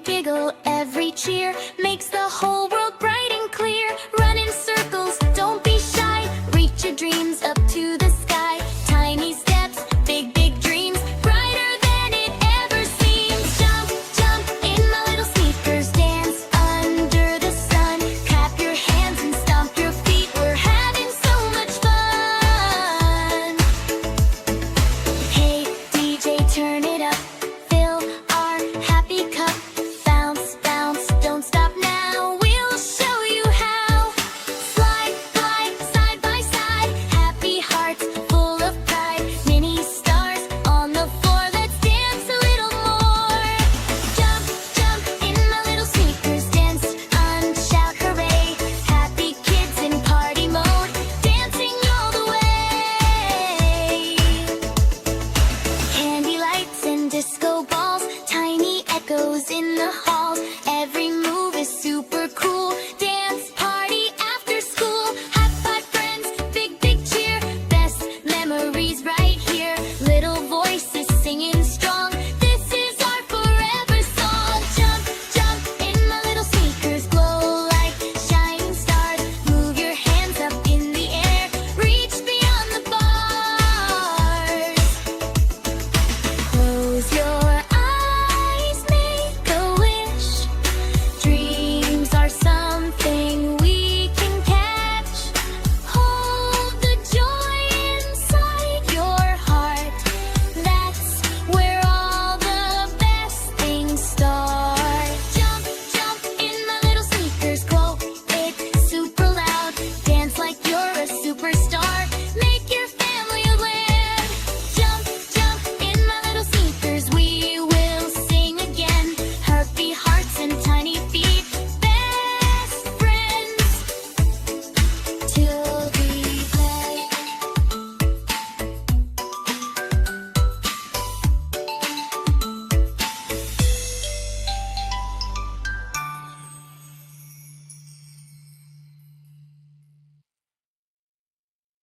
giggle, every cheer makes the whole world bright and clear. Run in circles, don't be shy, reach your dreams up to the sky. Tiny steps, big, big dreams, brighter than it ever seems. Jump, jump in my little sneakers, dance under the sun. Clap your hands and stomp your feet, we're having so much fun. Hey DJ, turn it up, fill our happy cup. Bounce, bounce, don't stop now, we'll show you how. Slide, glide, side by side, happy hearts full of pride. Mini stars on the floor, let's dance a little more. Jump, jump in my little sneakers, dance and shout hooray. Happy kids in party mode, dancing all the way. Candy lights and disco balls, tiny echoes in the halls. Every move is super cool. Dance,